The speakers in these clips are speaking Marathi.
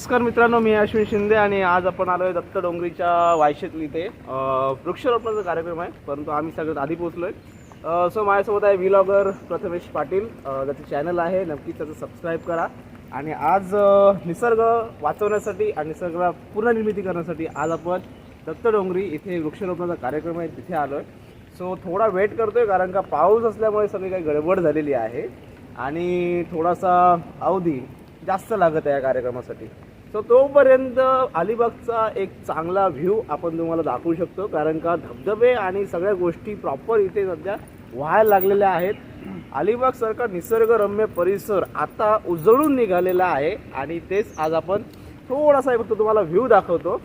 नमस्कार मित्रांनो, मी अश्विन शिंदे आणि आज आपण आलो आहे दत्त डोंगरीच्या वायशेतली इथे वृक्षारोपणाचा कार्यक्रम आहे, परंतु आम्ही सगळ्यात आधी पोहोचलो आहे. सो माझ्यासोबत आहे व्लॉगर प्रथमेश पाटील, ज्याचं चॅनल आहे, नक्कीच त्याचं सबस्क्राईब करा. आणि आज निसर्ग वाचवण्यासाठी आणि निसर्गाला पुनर्निर्मिती करण्यासाठी आज आपण दत्त डोंगरी इथे वृक्षारोपणाचा कार्यक्रम आहे तिथे आलो आहे. सो थोडा वेट करतो आहे कारण का पाऊस असल्यामुळे सगळी काही गडबड झालेली आहे आणि थोडासा अवधी जास्त लागत आहे या कार्यक्रमासाठी. सो तोपर्यंत अलिबागचा एक चांगला व्ह्यू आपण तुम्हाला दाखवू शकतो, कारण का धबधबे आणि सगळ्या गोष्टी प्रॉपर इथे सध्या व्हायला लागलेल्या आहेत. अलिबागसारखा निसर्गरम्य परिसर आता उजळून निघालेला आहे आणि तेच आज आपण थोडासा फक्त तुम्हाला व्ह्यू दाखवतो.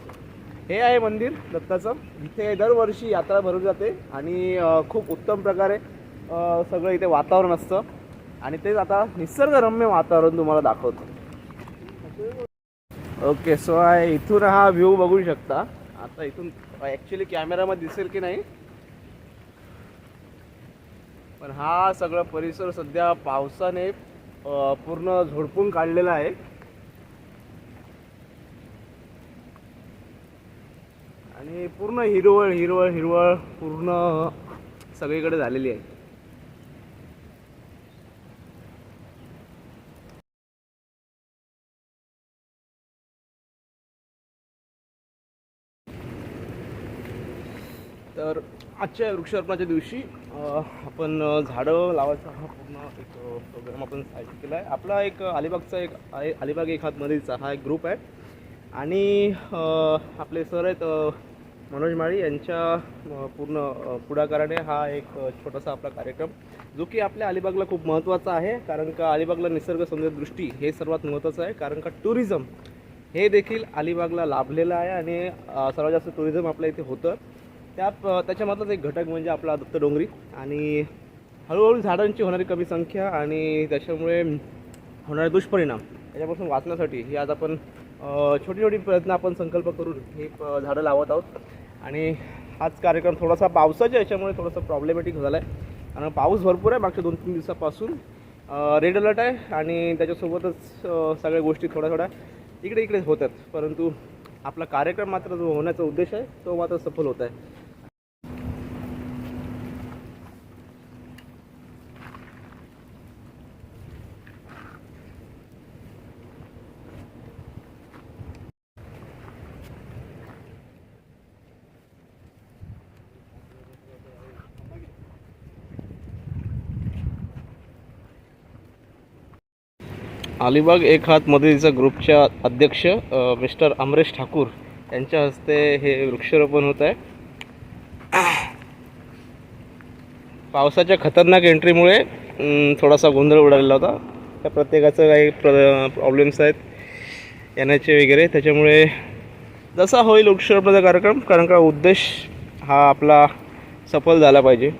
हे आहे मंदिर दत्ताचं. इथे दरवर्षी यात्रा भरवली जाते आणि खूप उत्तम प्रकारे सगळं इथे वातावरण असतं आणि तेच आता निसर्गरम्य वातावरण तुम्हाला दाखवतो. ओके, सो इथून हा व्ह्यू बघू शकता. आता इथून ॲक्च्युली कॅमेरामध्ये दिसेल की नाही, पण हा सगळा परिसर सध्या पावसाने पूर्ण झोडपून काढलेला आहे आणि पूर्ण हिरवळ हिरवळ हिरवळ पूर्ण सगळीकडे झालेली आहे. तर आजच्या वृक्षारोपणाच्या दिवशी आपण झाडं लावायचा हा पूर्ण एक प्रोग्राम आपण आयोजित केला आहे. आपला एक अलिबागचा एक अलिबाग एक हातमधीलचा हा एक ग्रुप आहे आणि आपले सर आहेत मनोज माळी यांच्या पूर्ण पुढाकाराने हा एक छोटासा आपला कार्यक्रम, जो की आपल्या अलिबागला खूप महत्त्वाचा आहे, कारण का अलिबागला निसर्ग सौंदर्यदृष्टी हे सर्वात महत्त्वाचं आहे, कारण का टुरिझम हे देखील अलिबागला लाभलेलं आहे आणि सर्वात जास्त टुरिझम आपल्या इथे होतं. त्याच्यामधलाच एक घटक म्हणजे आपला दत्त डोंगरी. आणि हळूहळू झाडांची होणारी कमी संख्या आणि त्याच्यामुळे होणारे दुष्परिणाम याच्यापासून वाचण्यासाठी ही आज आपण छोटी छोटी प्रयत्न आपण संकल्प करून हे झाडं लावत आहोत. आणि हाच कार्यक्रम थोडासा पावसाच्या याच्यामुळे थोडासा प्रॉब्लेमॅटिक झाला आहे, कारण पाऊस भरपूर आहे. मागच्या 2-3 दिवसापासून रेड अलर्ट आहे आणि त्याच्यासोबतच सगळ्या गोष्टी थोड्या थोड्या इकडे होत आहेत, परंतु आपला कार्यक्रम मात्र जो होण्याचा उद्देश आहे तो मात्र सफल होत आहे. अलिबाग एक हात मदतीचा ग्रुपच्या अध्यक्ष मिस्टर अमरेश ठाकूर यांच्या हस्ते हे वृक्षारोपण होत आहे. पावसाच्या खतरनाक एंट्रीमुळे थोडासा गोंधळ उडालेला होता. त्या प्रत्येकाचं काही प्रॉब्लेम्स आहेत येण्याचे वगैरे, त्याच्यामुळे जसा होईल वृक्षारोपणाचा कार्यक्रम, कारण का उद्देश हा आपला सफल झाला पाहिजे.